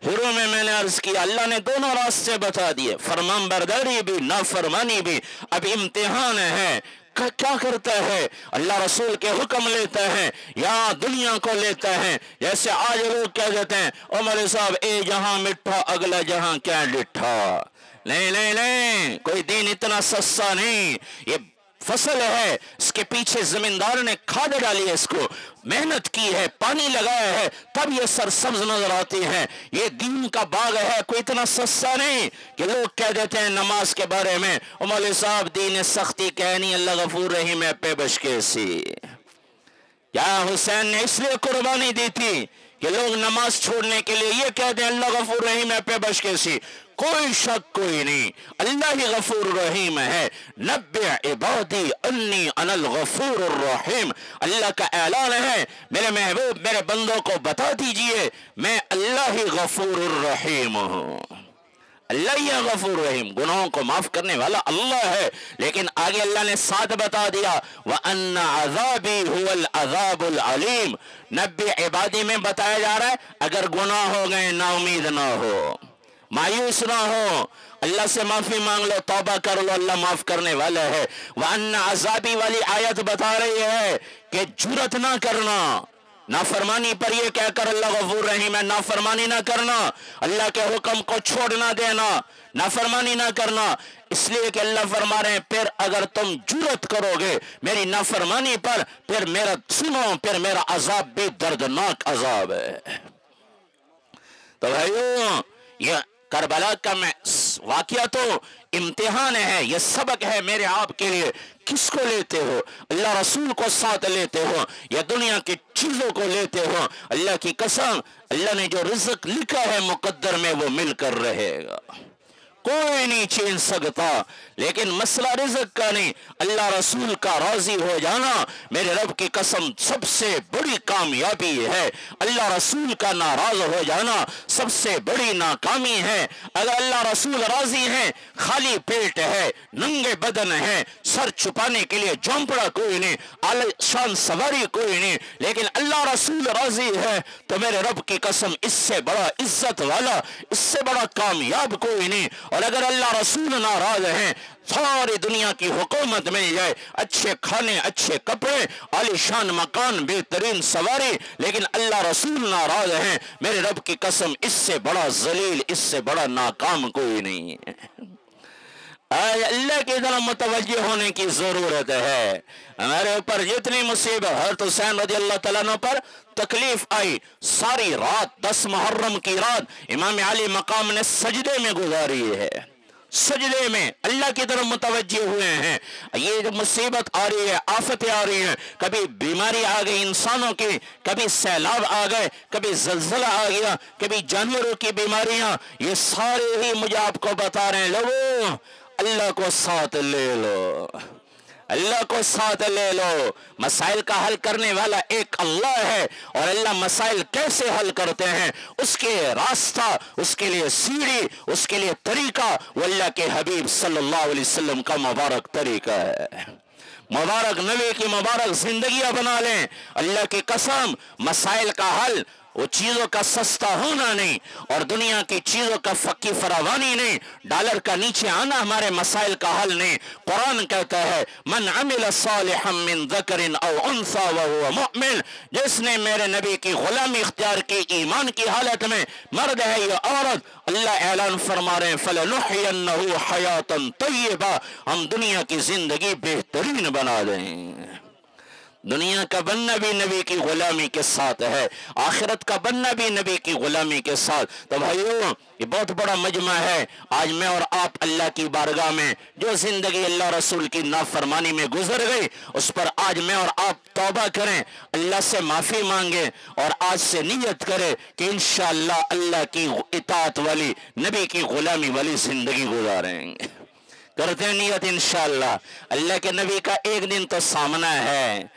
शुरू में मैंने अर्ज किया अल्लाह ने दोनों रास्ते बता दिए, फरमान बरदारी भी नाफरमानी भी। अब इम्तिहान है, क्या करता है, अल्लाह रसूल के हुक्म लेता है या दुनिया को लेता है। जैसे आज लोग कह देते हैं ओ मौलवी साहब ए जहां मिठा अगला जहां क्या डिठा। नहीं नहीं नहीं, कोई दीन इतना सस्ता नहीं। ये फसल है, इसके पीछे जमींदार ने खाद डाली है, इसको मेहनत की है, पानी लगाया है, तब ये सरसब्ज नजर आती है। ये दीन का बाग है, कोई इतना सस्ता नहीं कि लोग कह देते हैं नमाज के बारे में ओ मौलवी साहब दीन सख्ती कहनी अल्लाह गफूर रहीम है पे बशके सी। या हुसैन ने इसलिए कुर्बानी दी थी कि लोग नमाज छोड़ने के लिए ये कहते हैं अल्लाह गफूर रहीम है पे बशके सी। कोई शक कोई नहीं, अल्लाह ही गफूर रहीम है। नब्बे इबादी अन्नी अनल गफूर रहीम, अल्लाह का ऐलान है मेरे महबूब मेरे बंदों को बता दीजिए मैं अल्लाह ही गफूर रहीम हूँ। अल्लाह ही गफूर रहीम, गुनाहों को माफ करने वाला अल्लाह है। लेकिन आगे अल्लाह ने साथ बता दिया व अन्ना अज़ाबी हुवल अज़ाबुल अलीम। नब्बे इबादी में बताया जा रहा है अगर गुनाह हो गए ना उम्मीद ना हो, मायूस ना हो, अल्लाह से माफी मांग लो, तौबा कर लो, अल्लाह माफ करने वाला है। वअन्ना अज़ाबी वाली आयत बता रही है कि जुरत ना करना, नाफरमानी पर ये कहकर अल्लाह गफूर रहीम है, नाफरमानी ना करना, अल्लाह के हुक्म को छोड़ ना देना, नाफरमानी ना करना। इसलिए कि अल्लाह फरमा रहे हैं फिर अगर तुम जुरत करोगे मेरी नाफरमानी पर, फिर मेरा सुनो, फिर मेरा अजाब भी दर्दनाक अजाब है। तो भाइयों ये करबला का वाकया तो इम्तिहान है, ये सबक है मेरे आपके लिए। किसको लेते हो, अल्लाह रसूल को साथ लेते हो या दुनिया की चीजों को लेते हो? अल्लाह की कसम, अल्लाह ने जो रिज़्क लिखा है मुकद्दर में वो मिलकर रहेगा, कोई नहीं छीन सकता। लेकिन मसला रिज़्क का नहीं, अल्लाह रसूल का राजी हो जाना मेरे रब की कसम सबसे बड़ी कामयाबी है। अल्लाह रसूल का नाराज हो जाना सबसे बड़ी नाकामी है। अगर अल्लाह रसूल राजी हैं, खाली पेट है, नंगे बदन है, सर छुपाने के लिए झोंपड़ा कोई नहीं, आलिशान सवारी कोई नहीं, लेकिन अल्लाह रसूल राजी है तो मेरे रब की कसम इससे बड़ा इज्जत वाला, इससे बड़ा कामयाब कोई नहीं। और अगर अल्लाह रसूल नाराज हैं, सारी दुनिया की हुकूमत मिल जाए, अच्छे खाने, अच्छे कपड़े, आलीशान मकान, बेहतरीन सवारी, लेकिन अल्लाह रसूल नाराज हैं, मेरे रब की कसम इससे बड़ा जलील, इससे बड़ा नाकाम कोई नहीं है। अल्लाह की तरफ मुतवज्जह होने की जरूरत है। हमारे ऊपर जितनी मुसीबत, हज़रत हुसैन रज़ी अल्लाह तआला अन्हु पर तकलीफ आई, सारी रात 10 मुहर्रम की रात इमाम अली मकाम ने सजदे में गुजारी है, सजदे में अल्लाह की तरफ मुतवज्जे हुए हैं। ये जो मुसीबत आ रही है, आफतें आ रही हैं, कभी बीमारी आ गई इंसानों की, कभी सैलाब आ गए, कभी जलजला आ गया, कभी जानवरों की बीमारियां, ये सारे ही मुझे आपको बता रहे हैं लोगों अल्लाह को साथ ले लो, अल्लाह को साथ ले लो। मसाइल का हल करने वाला एक अल्लाह है और अल्लाह मसाइल कैसे हल करते हैं उसके रास्ता, उसके लिए सीढ़ी, उसके लिए तरीका वो अल्लाह के हबीब सल्लल्लाहु अलैहि वसल्लम का मुबारक तरीका है। मुबारक नबी की मुबारक जिंदगियां बना लें। अल्लाह की कसम, मसाइल का हल वो चीजों का सस्ता होना नहीं और दुनिया की चीजों का फकी फरावानी नहीं, डॉलर का नीचे आना हमारे मसाइल का हल नहीं। कुरान कहता है मन अमिल सालिहम मिन ज़करिन औ उन्सा व हुवा मुमिन, जिसने मेरे नबी की गुलामी इख्तियार की ईमान की हालत में, मर्द है या औरत, अल्लाह ऐलान फरमा रहे हैं फलनुहयन्नहु हयातन तय्यबा, हम दुनिया की जिंदगी बेहतरीन बना देंगे। दुनिया का बनना भी नबी की गुलामी के साथ है, आखिरत का बनना भी नबी की गुलामी के साथ। तो भाइयों ये बहुत बड़ा मजमा है। आज मैं और आप अल्लाह की बारगाह में जो जिंदगी अल्लाह रसूल की नाफरमानी में गुजर गई उस पर आज मैं और आप तौबा करें, अल्लाह से माफी मांगे और आज से नियत करें कि इंशाअल्लाह अल्लाह की इताअत वाली, नबी की गुलामी वाली जिंदगी गुजारेंगे। करते हैं नियत इंशाअल्लाह। अल्लाह के नबी का एक दिन तो सामना है।